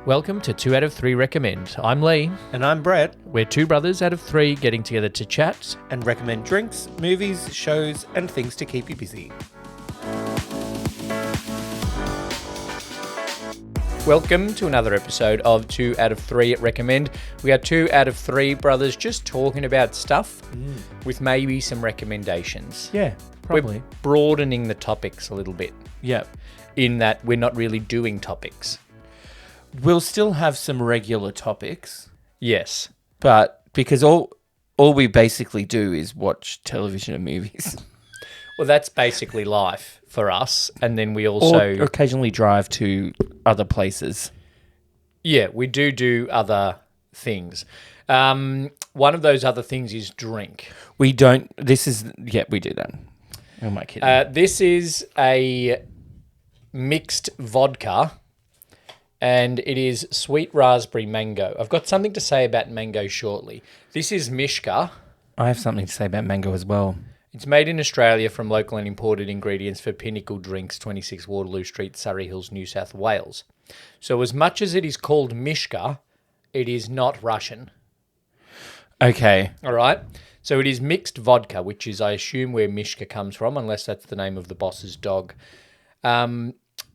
Welcome to 2 out of 3 Recommend. I'm Lee. And I'm Brett. We're two brothers out of three getting together to chat. And recommend drinks, movies, shows, and things to keep you busy. Welcome to another episode of 2 out of 3 Recommend. We are 2 out of 3 brothers just talking about stuff with maybe some recommendations. Yeah, probably. We're broadening the topics a little bit. Yeah. In that we're not really doing topics. We'll still have some regular topics, Yes. but because all we basically do is watch television and movies. Well, that's basically life for us. And then we also... Or occasionally drive to other places. Yeah, we do other things. One of those other things is drink. We don't... This is... Yeah, we do that. Who am I kidding? This is a mixed vodka, and it is sweet raspberry mango. I've got something to say about mango shortly. This is Mishka. I have something to say about mango as well. It's made in Australia from local and imported ingredients for Pinnacle Drinks, 26 Waterloo Street, Surrey Hills, New South Wales. So as much as it is called Mishka, it is not Russian. Okay. All right? So it is mixed vodka, which is, I assume, where Mishka comes from, unless that's the name of the boss's dog.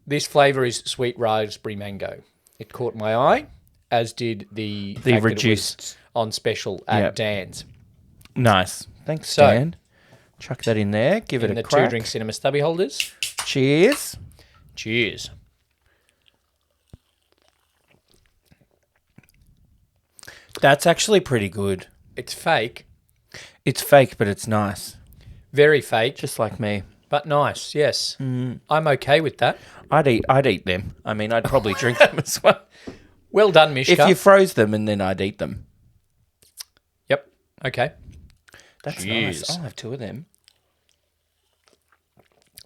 This flavour is sweet raspberry mango. It caught my eye, as did the fact reduced... that it was on special at Dan's. Nice. Thanks, So, Dan. Chuck that in there. Give it a crack. The 2-drink cinema stubby holders. Cheers. Cheers. That's actually pretty good. It's fake. It's fake, but it's nice. Very fake. Just like me. But nice, yes. I'm okay with that. I'd eat them. I mean, I'd probably drink them as well. Well done, Mishka. If you froze them and then I'd eat them. Yep. Okay. That's Cheers. nice. I'll have 2 of them.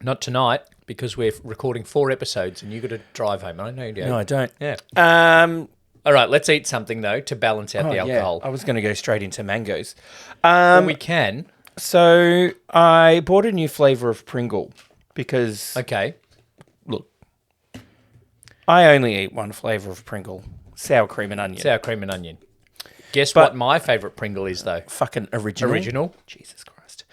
Not tonight, because we're recording 4 episodes and you've got to drive home. I know you do. No, I don't. Yeah. Um, All right, let's eat something, though, to balance out the alcohol. I was going to go straight into mangoes. Well, we can. So I bought a new flavour of Pringle because, Okay. look, I only eat one flavour of Pringle, sour cream and onion. Sour cream and onion. Guess what my favourite Pringle is, though? Fucking original. Original. Jesus Christ.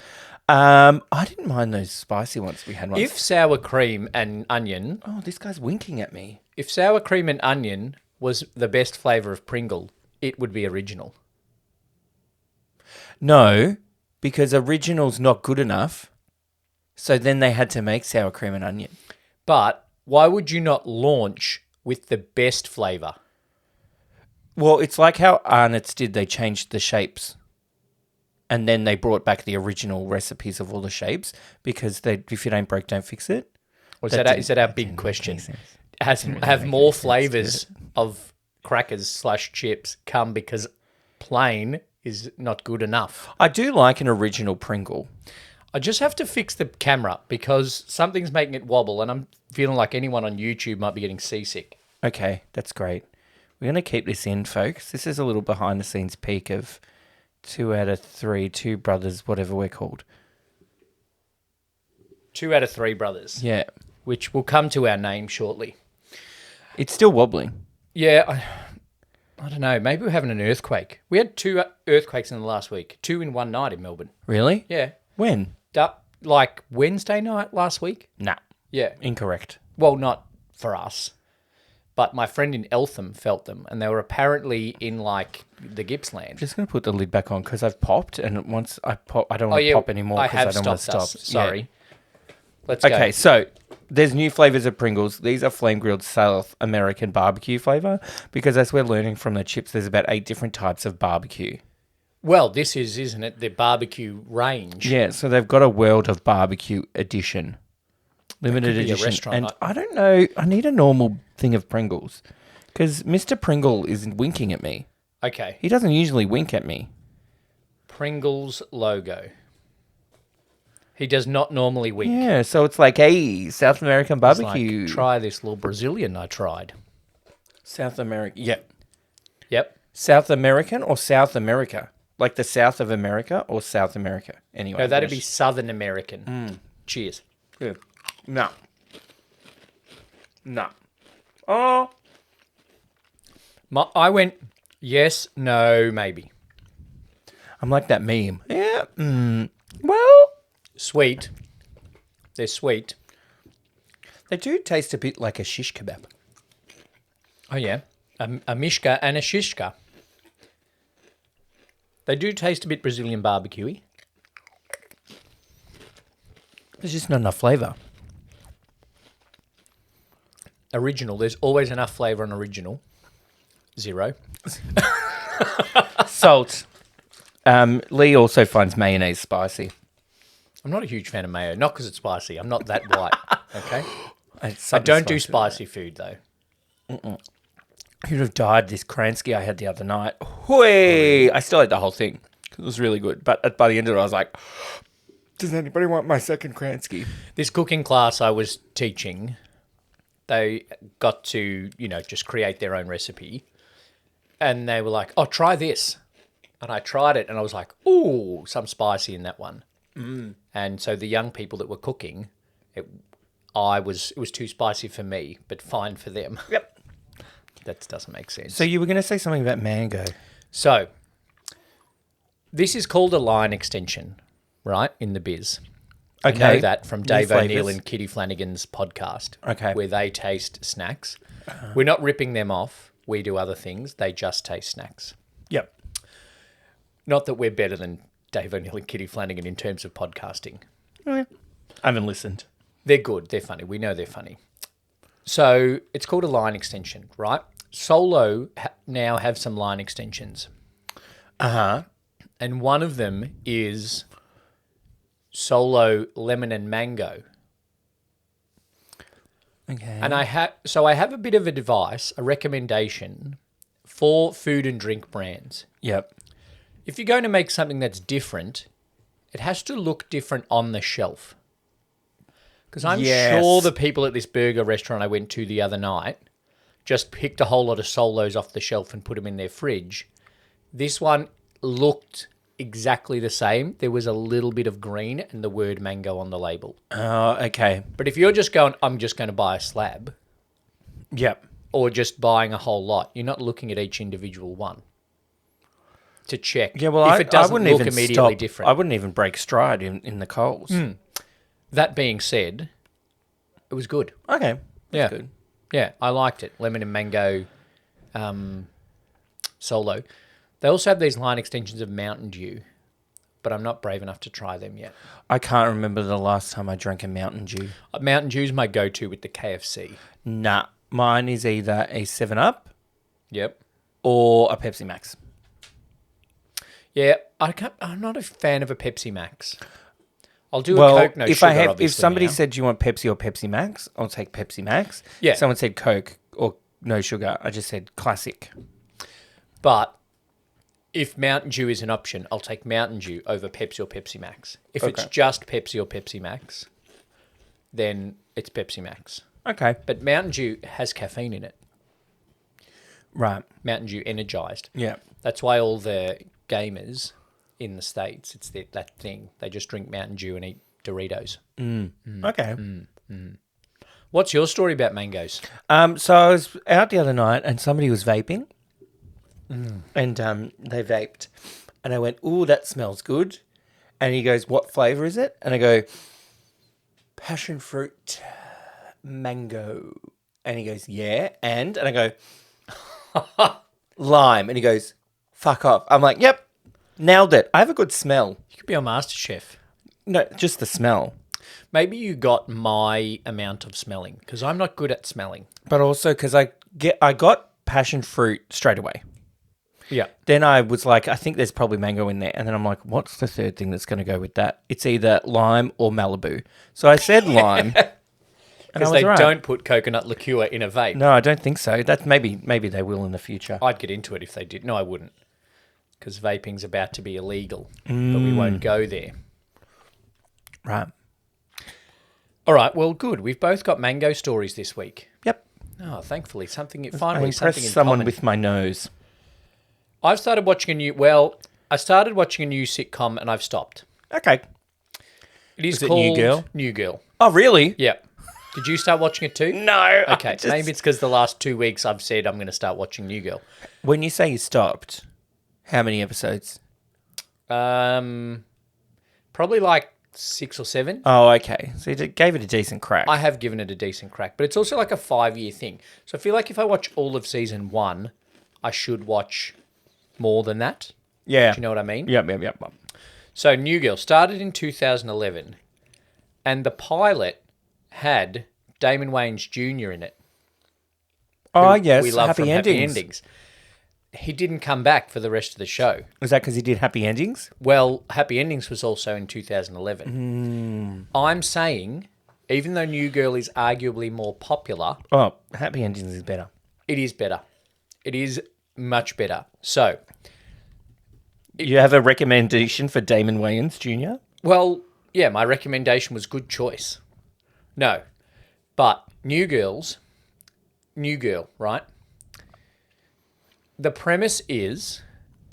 I didn't mind those spicy ones we had once. If sour cream and onion... Oh, this guy's winking at me. If sour cream and onion was the best flavour of Pringle, it would be original. No, because original's not good enough. So then they had to make sour cream and onion. But why would you not launch with the best flavour? Well, it's like how Arnott's did. They changed the shapes. And then they brought back the original recipes of all the shapes because if you don't break, don't fix it. Is that our big question? Have more flavours of crackers / chips come because plain is not good enough? I do like an original Pringle. I just have to fix the camera because something's making it wobble and I'm feeling like anyone on YouTube might be getting seasick. Okay, that's great. We're going to keep this in, folks. This is a little behind-the-scenes peek of 2 out of 3, 2 brothers, whatever we're called. 2 out of 3 brothers. Yeah. Which will come to our name shortly. It's still wobbling. Yeah, I don't know. Maybe we're having an earthquake. We had 2 earthquakes in the last week. 2 in one night in Melbourne. Really? Yeah. When? Like Wednesday night last week? Nah. Yeah. Incorrect. Well, not for us. But my friend in Eltham felt them, and they were apparently in, like, the Gippsland. I'm just going to put the lid back on because I've popped, and once I pop, I don't want to pop anymore because I don't want to stop. Sorry. Yeah. Let's go. Okay, so there's new flavours of Pringles. These are flame-grilled South American barbecue flavour because as we're learning from the chips, there's about 8 different types of barbecue. Well, this is, isn't it, the barbecue range? Yeah, so they've got a World of Barbecue edition. Limited It could be a edition. restaurant, And I don't know, I need a normal thing of Pringles because Mr. Pringle is winking at me. Okay. He doesn't usually wink at me. Pringles logo. He does not normally wink. Yeah, so it's like, hey, South American It's barbecue. like, try this little Brazilian I tried. South America. Yep. Yep. South American or South America? Like the South of America or South America? Anyway. No, that'd be Southern American. Cheers. Good. No. No. Oh. I went yes, no, maybe. I'm like that meme. Yeah. Well, Sweet. They're sweet. they do taste a bit like a shish kebab. Oh, yeah. A mishka and a shishka. They do taste a bit Brazilian barbecue-y. There's just not enough flavour. Original. There's always enough flavour on original. 0. Salt. Lee also finds mayonnaise spicy. I'm not a huge fan of mayo. Not because it's spicy. I'm not that white. Okay. It's I something don't do spicy with spicy food, though. it. You'd have died this Kransky I had the other night. Hooey! I still ate the whole thing. It was really good. But by the end of it, I was like, does anybody want my second Kransky? This cooking class I was teaching, they got to, just create their own recipe. And they were like, oh, try this. And I tried it and I was like, ooh, some spicy in that one. And so the young people that were cooking, it was too spicy for me, but fine for them. Yep. That doesn't make sense. So you were going to say something about mango. So this is called a line extension, right, in the biz. Okay. I know that from Dave New O'Neill flavours. and Kitty Flanagan's podcast, Okay. where they taste snacks. We're not ripping them off. We do other things. They just taste snacks. Yep. Not that we're better than Dave O'Neill and Kitty Flanagan in terms of podcasting. I haven't listened. They're good. They're funny. We know they're funny. So it's called a line extension, right? Solo now have some line extensions. Uh-huh. And one of them is Solo lemon and mango. Okay. And I have a bit of a device, a recommendation for food and drink brands. Yep. If you're going to make something that's different, it has to look different on the shelf. Because I'm Yes. sure the people at this burger restaurant I went to the other night just picked a whole lot of Solos off the shelf and put them in their fridge. This one looked exactly the same. There was a little bit of green and the word mango on the label. Oh, okay. But if you're just going, I'm just going to buy a slab, Yep. or just buying a whole lot, you're not looking at each individual one to check Yeah, well, if it doesn't I wouldn't look even immediately stop. different. I wouldn't even break stride in the Coles. That being said, it was good. Okay. Yeah. Good. Yeah, I liked it. Lemon and mango Solo. They also have these line extensions of Mountain Dew, but I'm not brave enough to try them yet. I can't remember the last time I drank a Mountain Dew. Mountain Dew's my go-to with the KFC. Nah. Mine is either a 7-Up Yep. or a Pepsi Max. Yeah, I'm not a fan of a Pepsi Max. I'll do Well, a Coke, no if sugar, I have, if obviously, somebody now. said, "Do you want Pepsi or Pepsi Max?" I'll take Pepsi Max. Yeah. If someone said Coke or no sugar, I just said classic. But if Mountain Dew is an option, I'll take Mountain Dew over Pepsi or Pepsi Max. If it's Okay. just Pepsi or Pepsi Max, then it's Pepsi Max. Okay. But Mountain Dew has caffeine in it. Right. Mountain Dew Energized. Yeah. That's why all the gamers in the States, it's that thing. They just drink Mountain Dew and eat Doritos. Okay. What's your story about mangoes? So I was out the other night and somebody was vaping, and they vaped, and I went, "Ooh, that smells good," and he goes, "What flavor is it?" And I go, "Passion fruit, mango," and he goes, "Yeah," and I go, "Lime," and he goes, "Fuck off." I'm like, "Yep, nailed it. I have a good smell." You could be on MasterChef. No, just the smell. Maybe you got my amount of smelling because I'm not good at smelling. But also because I got passion fruit straight away. Yeah. Then I was like, I think there's probably mango in there. And then I'm like, what's the third thing that's going to go with that? It's either lime or Malibu. So I said lime. Because they don't put coconut liqueur in a vape. No, I don't think so. That's maybe they will in the future. I'd get into it if they did. No, I wouldn't. Because vaping's about to be illegal. But we won't go there. Right. All right. Well, good. We've both got mango stories this week. Yep. Oh, thankfully, I finally impressed something in someone common. with my nose. I started watching a new sitcom and I've stopped. Okay. It is it New called Girl? New Girl. Oh, really? Yeah. Did you start watching it too? No. Okay, maybe it's because the last 2 weeks I've said I'm going to start watching New Girl. When you say you stopped, how many episodes? Probably like 6 or 7. Oh, okay. So you gave it a decent crack. I have given it a decent crack, but it's also like a 5-year thing. So I feel like if I watch all of season 1, I should watch more than that. Yeah. Do you know what I mean? Yep. So New Girl started in 2011, and the pilot had Damon Wayans Jr. in it. Oh, yes. We love Happy from endings. Happy Endings. He didn't come back for the rest of the show. Was that because he did Happy Endings? Well, Happy Endings was also in 2011. I'm saying, even though New Girl is arguably more popular, Oh, Happy Endings is better. it is better. It is much better. So, You have a recommendation for Damon Wayans Jr.? well, yeah, my recommendation was good choice. No, but New Girl, right? The premise is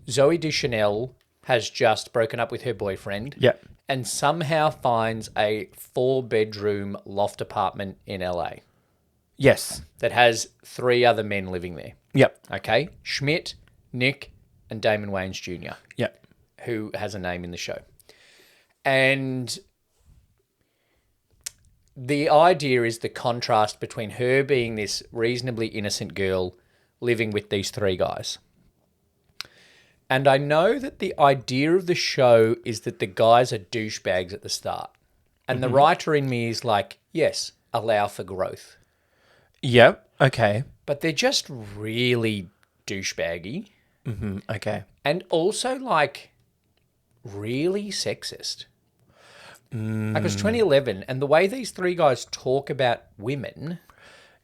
Zooey Deschanel has just broken up with her boyfriend. Yep. And somehow finds a 4-bedroom loft apartment in LA Yes. that has 3 other men living there. Yep. Okay? Schmidt, Nick, and Damon Wayans Jr., Yep. who has a name in the show. And the idea is the contrast between her being this reasonably innocent girl living with these 3 guys. And I know that the idea of the show is that the guys are douchebags at the start. And the writer in me is like, yes, allow for growth. Yep. Okay. But they're just really douchebaggy. Okay. And also, like, really sexist. Like, it was 2011, and the way these 3 guys talk about women,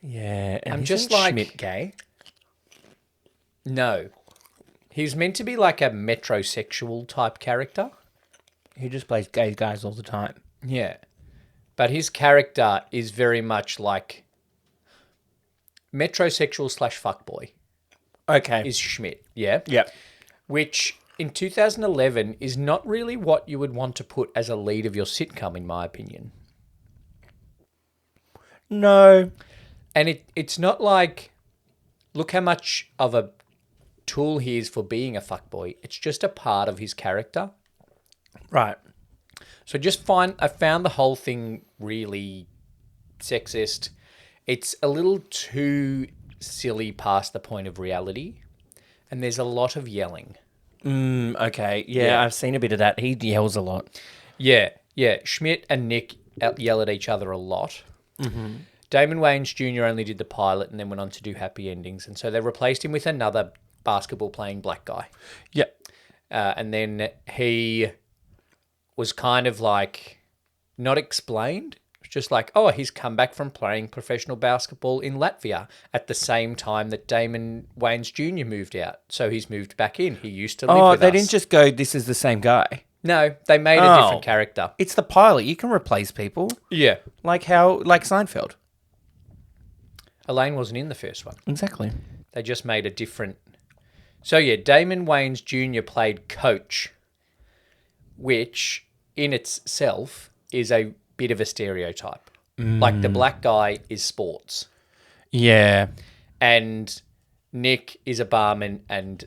Yeah. And I'm isn't just like- Schmidt gay? no. He's meant to be like a metrosexual type character. He just plays gay guys all the time. Yeah. But his character is very much like metrosexual / fuckboy Okay. is Schmidt, yeah? Yep. Which in 2011 is not really what you would want to put as a lead of your sitcom, in my opinion. No. And it's not like, look how much of a tool he is for being a fuckboy. It's just a part of his character. Right. So I found the whole thing really sexist. It's a little too silly past the point of reality. And there's a lot of yelling. Okay. Yeah, Yeah. I've seen a bit of that. He yells a lot. Yeah. Schmidt and Nick yell at each other a lot. Damon Wayans Jr. only did the pilot and then went on to do Happy Endings. And so they replaced him with another basketball-playing black guy. Yep. And then he was kind of like not explained. It was just like, oh, he's come back from playing professional basketball in Latvia at the same time that Damon Wayans Jr. moved out. So he's moved back in. He used to live with They us. didn't just go, this is the same guy. No, they made a Oh. different character. It's the pilot. You can replace people. Yeah. Like Seinfeld. Elaine wasn't in the first one. Exactly. They just made a different... So, yeah, Damon Wayans Jr. played Coach, which in itself is a bit of a stereotype. Like, the black guy is sports. Yeah. And Nick is a barman and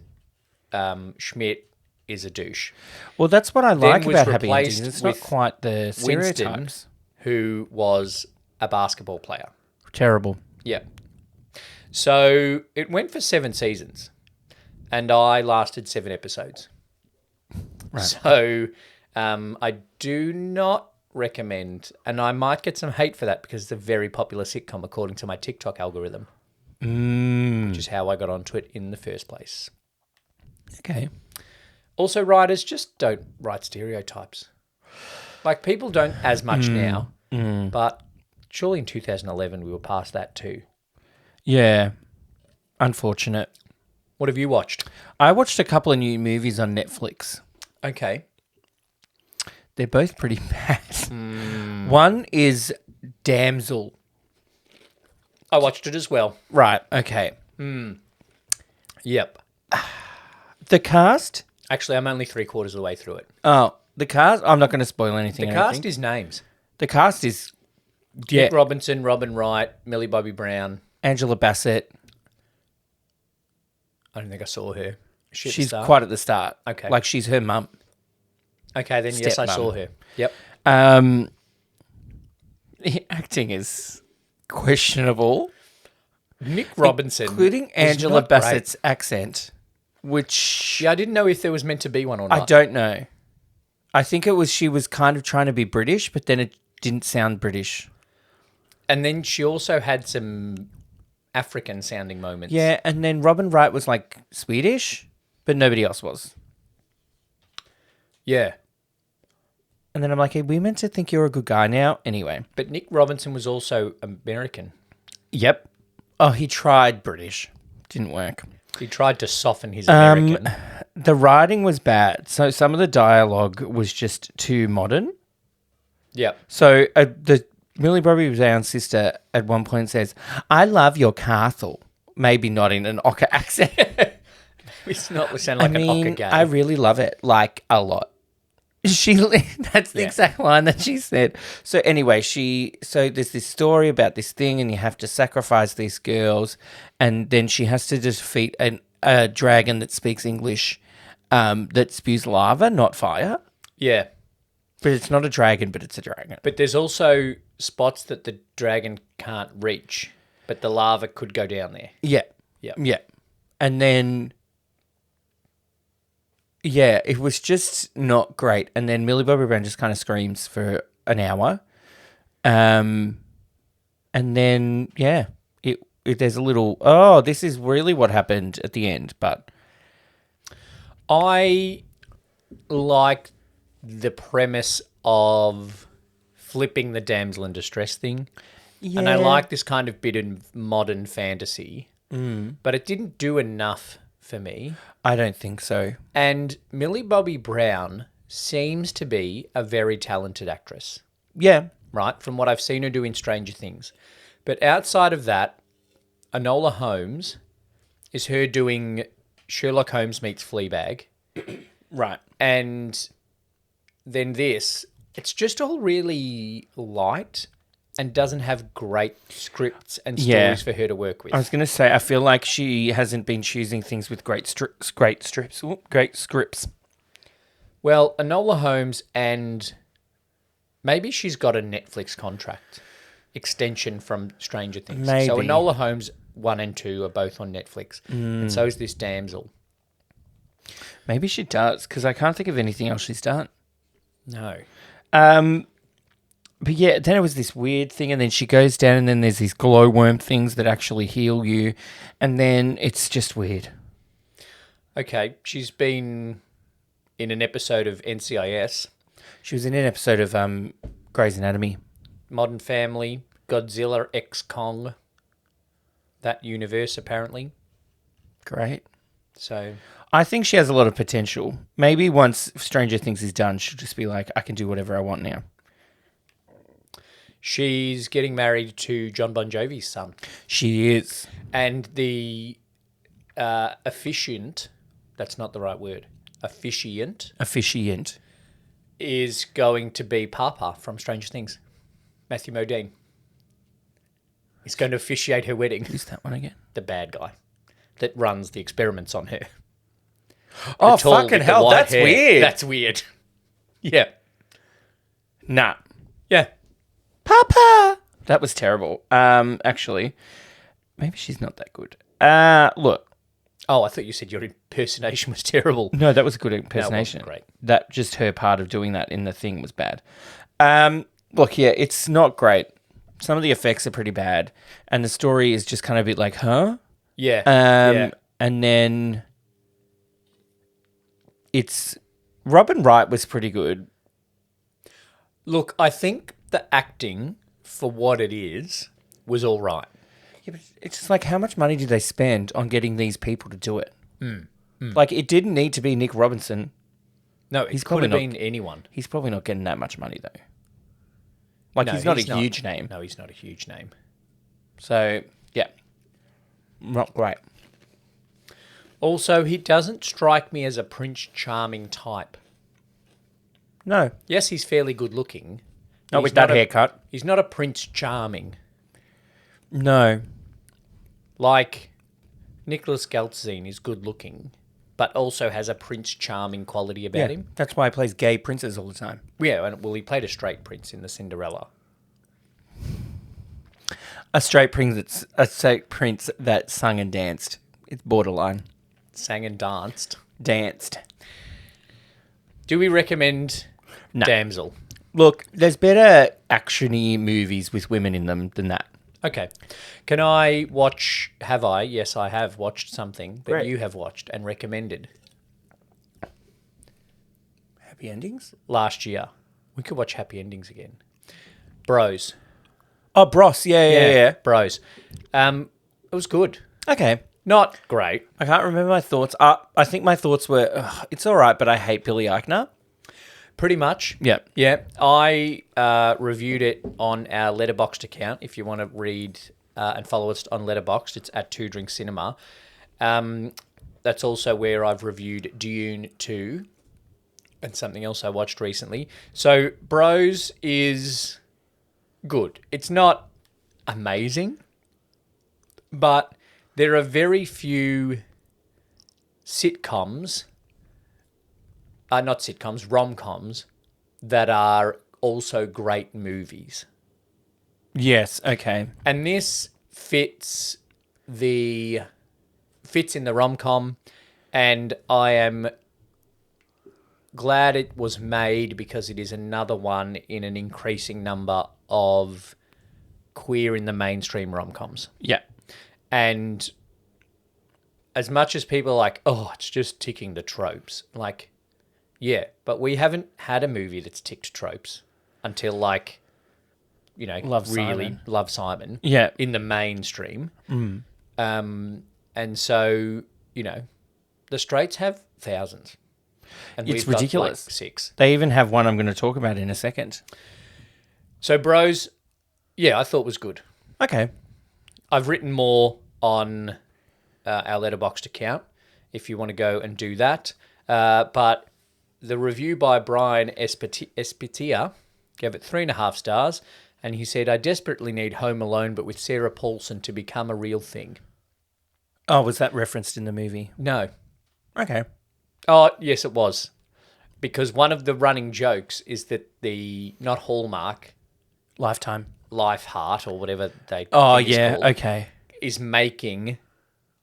Schmidt is a douche. Well, that's what I like was about Happy replaced Endings. It's not with quite the Winston, stereotypes. who was a basketball player. Terrible. Yeah. So it went for 7 seasons and I lasted 7 episodes. Right. So I do not recommend, and I might get some hate for that because it's a very popular sitcom according to my TikTok algorithm, which is how I got onto it in the first place. Okay. Also, writers just don't write stereotypes. Like, people don't as much now, but surely in 2011 we were past that too. Yeah. Unfortunate. What have you watched? I watched a couple of new movies on Netflix. Okay. They're both pretty bad. One is Damsel. I watched it as well. Right. Okay. Yep. The cast. Actually, I'm only 3/4 of the way through it. Oh, the cast. I'm not going to spoil anything. The cast is names. The cast is Yeah. Nick Robinson, Robin Wright, Millie Bobby Brown. Angela Bassett. I don't think I saw her. She's quite at the start. Okay. Like she's her mum. Okay, then yes, I Stepmom. saw her. Yep. The acting is questionable. Nick Robinson. Including was Angela not great. Bassett's accent, which Yeah, I didn't know if there was meant to be one or not. I don't know. I think it was she was kind of trying to be British, but then it didn't sound British. And then she also had some African sounding moments. Yeah, and then Robin Wright was like Swedish, but nobody else was. Yeah. And then I'm like, hey, we meant to think you're a good guy now? Anyway. But Nick Robinson was also American. Yep. Oh, he tried British. Didn't work. He tried to soften his American. The writing was bad. So some of the dialogue was just too modern. Yep. So the Millie Bobby Brown's sister at one point says, I love your castle. Maybe not in an Ocker accent. It's not sound like an Ocker gay. I really love it, like a lot. That's the exact line that she said. So anyway, so there's this story about this thing, and you have to sacrifice these girls, and then she has to defeat a dragon that speaks English, that spews lava, not fire. Yeah. But it's not a dragon, but it's a dragon. But there's also spots that the dragon can't reach, but the lava could go down there. Yeah. Yeah. Yeah. And then, yeah, it was just not great. And then Millie Bobby Brown just kind of screams for an hour. And then, yeah, there's a little, oh, this is really what happened at the end. But I like the premise of flipping the damsel in distress thing. yeah. And I like this kind of bit of modern fantasy. But it didn't do enough for me. I don't think so. And Millie Bobby Brown seems to be a very talented actress, Yeah. right? From what I've seen her do in Stranger Things. But outside of that, Enola Holmes is her doing Sherlock Holmes meets Fleabag. Right. And then this, it's just all really light and doesn't have great scripts and stories for her to work with. I was going to say, I feel like she hasn't been choosing things with great scripts. Well, Enola Holmes, and maybe she's got a Netflix contract extension from Stranger Things. Maybe. So Enola Holmes 1 and 2 are both on Netflix. And so is this damsel. Maybe she does, because I can't think of anything else she's done. No. But yeah, then it was this weird thing, and then she goes down, and then there's these glowworm things that actually heal you, and then it's just weird. Okay, she's been in an episode of NCIS, She was in an episode of Grey's Anatomy. Modern Family, Godzilla X Kong, that universe apparently. Great. So I think she has a lot of potential. Maybe once Stranger Things is done, she'll just be like, I can do whatever I want now. she's getting married to John Bon Jovi's son. She is. And the officiant, that's not the right word, officiant, is going to be Papa from Stranger Things, Matthew Modine. He's going to officiate her wedding. Who's that one again? The bad guy that runs the experiments on her. Oh, The tall fucking with the hell, white that's hair. weird. That's weird. Yeah. Nah. Yeah. Papa! That was terrible. Actually, maybe she's not that good. Look. Oh, I thought you said your impersonation was terrible. No, that was a good impersonation. No, it wasn't great. That just her part of doing that in the thing was bad. Look, yeah, it's not great. Some of the effects are pretty bad, and the story is just kind of a bit like, huh? Yeah. Yeah. And then it's Robin Wright was pretty good. Look, I think the acting, for what it is, was all right. Yeah, but it's just like, how much money did they spend on getting these people to do it? Like, it didn't need to be Nick Robinson. No, it could have been anyone. He's probably not getting that much money, though. Like, No, he's not a huge name. No, he's not a huge name. So, yeah. Not great. Also, he doesn't strike me as a Prince Charming type. No. Yes, he's fairly good looking, Not with that haircut. He's not a Prince Charming. No. Like, Nicholas Galtzine is good looking, but also has a Prince Charming quality about him. That's why he plays gay princes all the time. Yeah, and well, he played a straight prince in the Cinderella. A straight prince that sung and danced. It's borderline. Sang and danced. Danced. Do we recommend Damsel? Look, there's better action-y movies with women in them than that. Okay. Can I watch... Have I? Yes, I have watched something that Great. you have watched and recommended Happy endings? last year. We could watch Happy Endings again. Bros. Oh, Bros. Yeah. Bros. It was good. Okay. Not great. I can't remember my thoughts. I think my thoughts were, it's all right, but I hate Billy Eichner. Pretty much. Yeah. Yeah. I reviewed it on our Letterboxd account. If you want to read and follow us on Letterboxd, it's at 2 Drink Cinema. That's also where I've reviewed Dune 2 and something else I watched recently. So Bros is good. It's not amazing, but there are very few sitcoms, not sitcoms, rom-coms, that are also great movies. Yes, okay. And this fits in the rom-com, and I am glad it was made because it is another one in an increasing number of queer in the mainstream rom-coms. Yeah. And as much as people are like, oh, it's just ticking the tropes, like, yeah, but we haven't had a movie that's ticked tropes until, like, you know, Love Simon. Yeah. In the mainstream. And so, you know, the straights have thousands. And It's we've ridiculous. got, like, 6. They even have one I'm going to talk about in a second. So Bros, yeah, I thought was good. Okay. I've written more on our Letterboxd account if you want to go and do that. But the review by Brian Espetia gave it 3.5 stars, and he said, I desperately need Home Alone, but with Sarah Paulson to become a real thing. Oh, was that referenced in the movie? No. Okay. Oh, yes, it was. Because one of the running jokes is that the, not Hallmark, Lifetime. Lifeheart, or whatever they Oh, think it's yeah. called, Okay. is making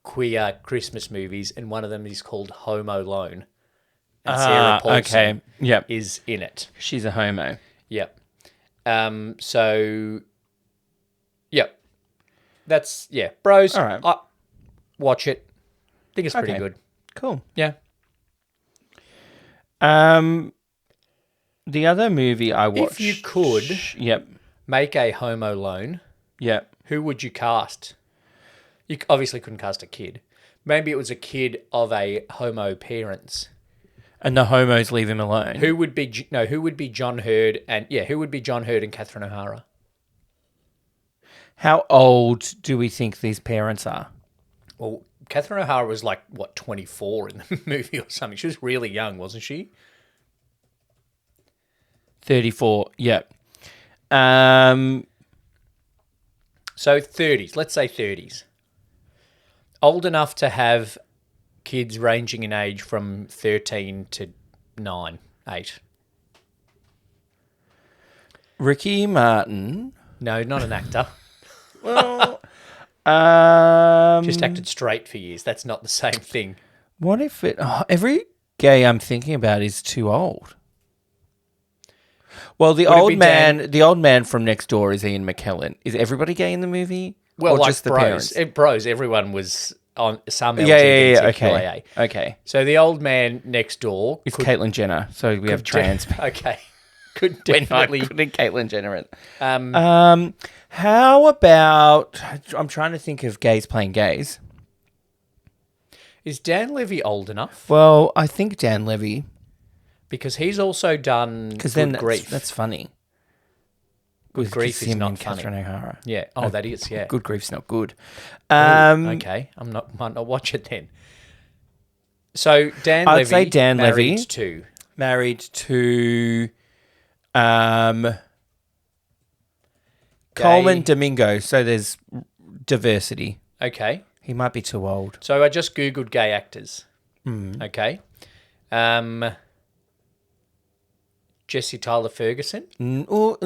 queer Christmas movies, and one of them is called Home Alone. And Sarah Paulson okay. Yep. is in it. She's a homo. Yep. So, yep. That's, yeah. Bros, All right. watch it. I think it's pretty Okay. good. Cool. Yeah. The other movie I watched... If you could Yep. make a Home Alone, Yep. who would you cast? You obviously couldn't cast a kid. Maybe it was a kid of a homo parents. And the homos leave him alone. Who would be John Hurd and Catherine O'Hara? How old do we think these parents are? Well, Catherine O'Hara was like, what, 24 in the movie or something. She was really young, wasn't she? 34. Yep. So 30s. Let's say 30s. Old enough to have kids ranging in age from 13 to 9, 8. Ricky Martin. No, not an actor. Well, Just acted straight for years. That's not the same thing. what if it... every gay I'm thinking about is too old. Well, the Would it old be man, the old man from next door is Ian McKellen. Is everybody gay in the movie? Well, or like just the Bros. parents? Bros, everyone was on some LGBTQIA. Yeah. Okay. Okay. So the old man next door... It's Caitlyn Jenner, so we have trans. Okay. Could We're not definitely... putting Caitlyn Jenner in. How about... I'm trying to think of gays playing gays. Is Dan Levy old enough? Well, I think Dan Levy. Because he's also done Because Good then Grief. that's funny. Good Grief is him not and funny. Catherine O'Hara. Yeah. Oh, that is, yeah. Good Grief's not good. Okay. Might not watch it then. So Dan I'd Levy say Dan married Levy. to... Married to Coleman Domingo. So there's diversity. Okay. He might be too old. So I just Googled gay actors. Okay. Jesse Tyler Ferguson. No.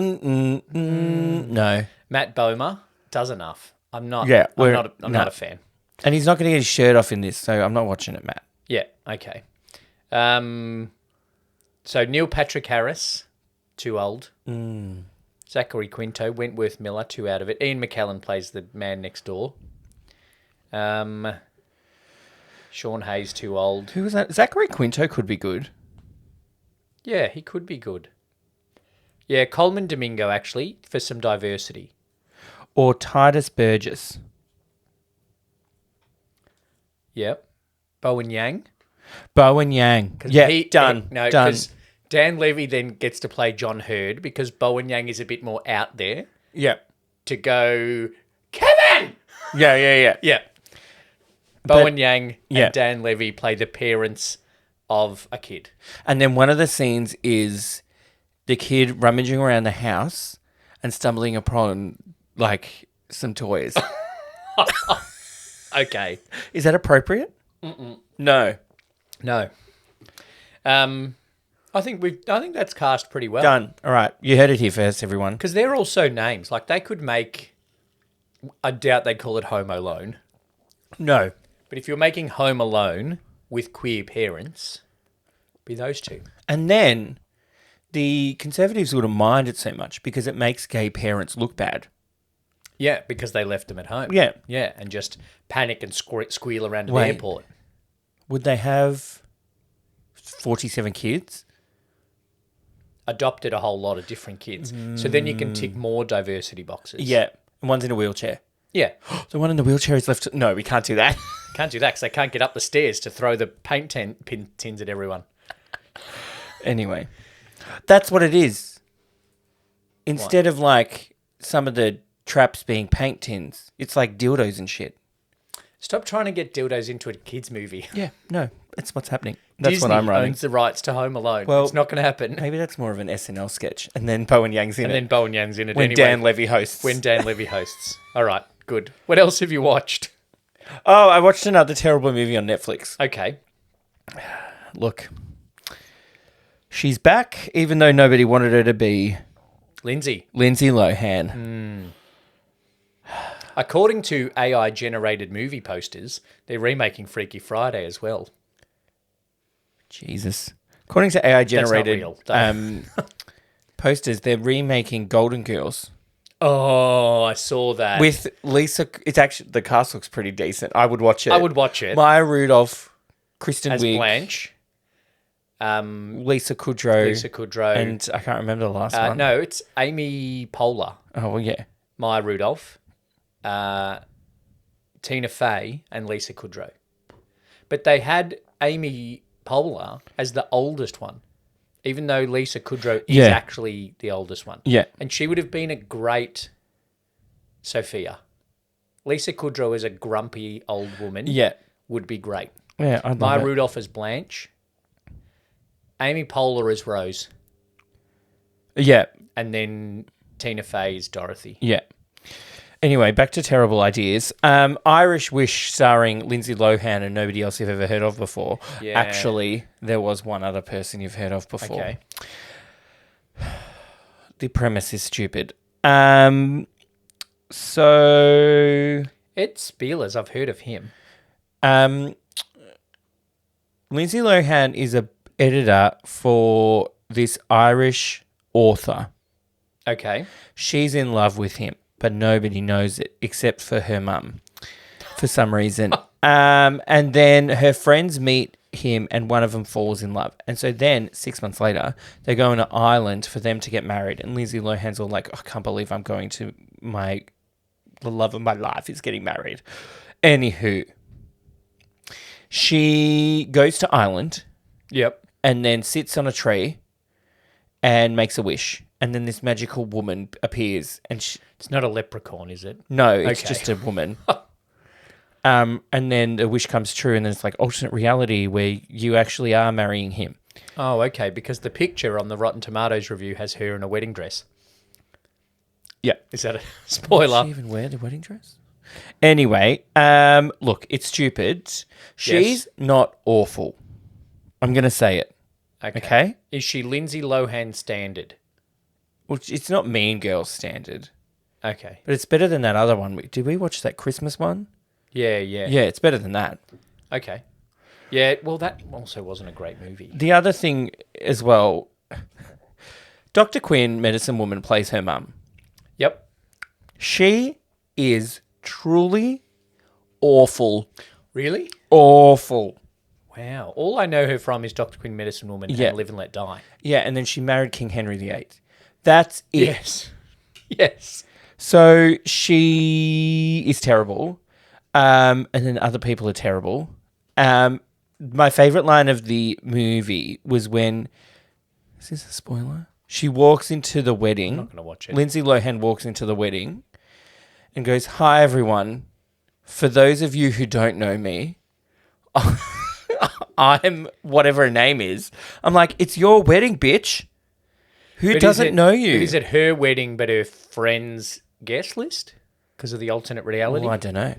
Matt Bomer does enough. I'm not. Yeah, I'm not a fan. And he's not going to get his shirt off in this, so I'm not watching it, Matt. Yeah. Okay. So Neil Patrick Harris, too old. Zachary Quinto, Wentworth Miller, 2 out of it. Ian McKellen plays the man next door. Sean Hayes, too old. Who was that? Zachary Quinto could be good. Yeah, he could be good. Yeah, Coleman Domingo, actually, for some diversity. Or Titus Burgess. Yep. Bowen Yang. Bowen Yang. Yeah, done. No, done. because Dan Levy then gets to play John Hurd because Bowen Yang is a bit more out there Yeah. to go, Kevin! Yeah. Yeah. Bowen Yang yeah. and Dan Levy play the parents of a kid. And then one of the scenes is the kid rummaging around the house and stumbling upon, like, some toys. Okay. Is that appropriate? No. No. I think that's cast pretty well. Done. All right. You heard it here first, everyone. Because they're also names. Like, they could make... I doubt they'd call it Home Alone. No. But if you're making Home Alone with queer parents, be those two. And then the Conservatives wouldn't mind it so much because it makes gay parents look bad. Yeah, because they left them at home. Yeah. Yeah, and just panic and squeal around the Wait. airport. Would they have 47 kids? Adopted a whole lot of different kids. So then you can tick more diversity boxes. Yeah. And one's in a wheelchair. Yeah. The one in the wheelchair is left... No, we can't do that. Can't do that because they can't get up the stairs to throw the paint tins at everyone. Anyway. That's what it is. Instead of, like, some of the traps being paint tins, it's like dildos and shit. Stop trying to get dildos into a kids' movie. Yeah, no, that's what's happening. That's Disney what I'm writing. owns the rights to Home Alone. Well, it's not going to happen. Maybe that's more of an SNL sketch. And then Bowen Yang's in And it. then Bowen Yang's in it When anyway. Dan Levy hosts. When Dan Levy hosts. All right, good. What else have you watched? Oh, I watched another terrible movie on Netflix. Okay. Look. She's back, even though nobody wanted her to be. Lindsay. Lindsay Lohan. According to AI-generated movie posters, they're remaking Freaky Friday as well. Jesus. According to AI-generated real, though. posters, they're remaking Golden Girls. Oh, I saw that. With Lisa... It's actually... The cast looks pretty decent. I would watch it. I would watch it. Maya Rudolph, Kristen as Wiig, Blanche. Lisa Kudrow. And I can't remember the last one. No, it's Amy Poehler, Oh, well, yeah. Maya Rudolph, Tina Fey, and Lisa Kudrow. But they had Amy Poehler as the oldest one, even though Lisa Kudrow is actually the oldest one. Yeah. And she would have been a great Sophia. Lisa Kudrow as a grumpy old woman would be great. Yeah, I'd love Maya it. Rudolph as Blanche. Amy Poehler as Rose. Yeah. And then Tina Fey as Dorothy. Yeah. Anyway, back to terrible ideas. Irish Wish starring Lindsay Lohan and nobody else you've ever heard of before. Yeah. Actually, there was one other person you've heard of before. Okay. The premise is stupid. So... Ed Spielers, I've heard of him. Lindsay Lohan is a editor for this Irish author. Okay. She's in love with him, but nobody knows it except for her mum for some reason. And then her friends meet him and one of them falls in love. And so then 6 months later, they go on an island for them to get married. And Lindsay Lohan's all like, I can't believe I'm going to the love of my life is getting married. Anywho, she goes to Ireland. Yep. And then sits on a tree and makes a wish. And then this magical woman appears. And it's not a leprechaun, is it? No, it's Okay. just a woman. And then the wish comes true. And then it's like alternate reality where you actually are marrying him. Oh, okay. Because the picture on the Rotten Tomatoes review has her in a wedding dress. Yeah. Is that a Did spoiler? she even wear the wedding dress? Anyway, look, it's stupid. She's not awful. I'm going to say it. Okay? Is she Lindsay Lohan standard? Well, it's not Mean Girls standard, Okay. but it's better than that other one. Did we watch that Christmas one? Yeah. Yeah, it's better than that. Okay. Yeah, well, that also wasn't a great movie. The other thing as well, Dr. Quinn, medicine woman, plays her mum. Yep. She is truly awful. Really? Awful. Wow. All I know her from is Dr. Quinn, Medicine Woman, Yeah. and Live and Let Die. Yeah, and then she married King Henry VIII. That's it. Yes. Yes. So she is terrible. And then other people are terrible. My favourite line of the movie was when... Is this a spoiler? She walks into the wedding. I'm not going to watch it. Lindsay Lohan walks into the wedding and goes, "Hi, everyone. For those of you who don't know me, I'm whatever her name is." I'm like, it's your wedding, bitch. Who doesn't know you? Is it her wedding but her friend's guest list? Because of the alternate reality? Oh, I don't know.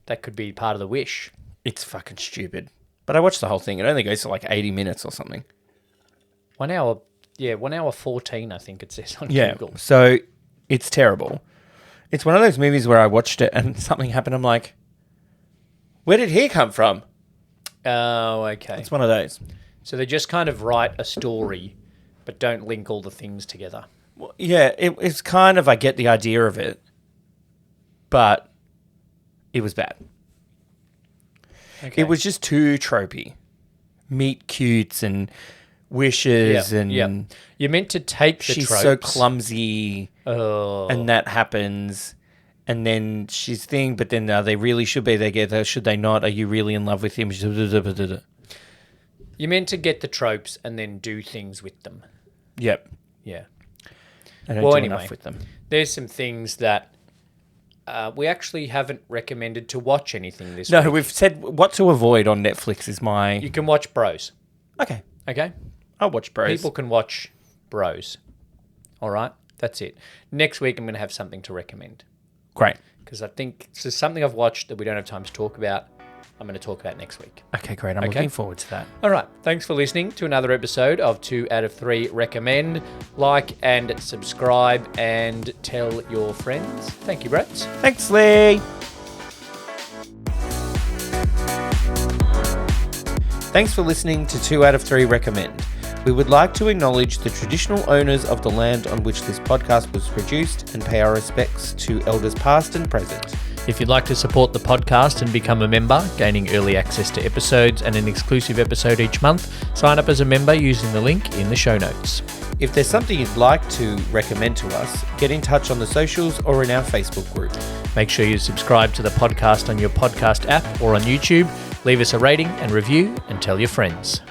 That could be part of the wish. It's fucking stupid. But I watched the whole thing. It only goes to like 80 minutes or something. 1 hour, 1 hour 14, I think it says on Yeah. Google. So it's terrible. It's one of those movies where I watched it and something happened. I'm like, where did he come from? Oh, okay. It's one of those. So they just kind of write a story but don't link all the things together. Well, yeah, it's kind of, I get the idea of it, but it was bad. Okay. It was just too tropey. Meet cutes and wishes and You're meant to take the she's tropes. so clumsy Oh. and that happens. And then she's thing, but then they really should be together. Should they not? Are you really in love with him? You're meant to get the tropes and then do things with them. Yep. Yeah. I don't Well, do anyway. enough with them. There's some things that we actually haven't recommended to watch anything this No, week. we've said what to avoid on Netflix is my... You can watch Bros. Okay. Okay? I'll watch Bros. People can watch Bros. All right? That's it. Next week, I'm going to have something to recommend. Great. Because I think this is something I've watched that we don't have time to talk about. I'm going to talk about next week. Okay, great. I'm Okay. looking forward to that. All right. Thanks for listening to another episode of 2 out of 3 Recommend. Like and subscribe and tell your friends. Thank you, Brett. Thanks, Lee. Thanks for listening to 2 out of 3 Recommend. We would like to acknowledge the traditional owners of the land on which this podcast was produced and pay our respects to elders past and present. If you'd like to support the podcast and become a member, gaining early access to episodes and an exclusive episode each month, sign up as a member using the link in the show notes. If there's something you'd like to recommend to us, get in touch on the socials or in our Facebook group. Make sure you subscribe to the podcast on your podcast app or on YouTube. Leave us a rating and review and tell your friends.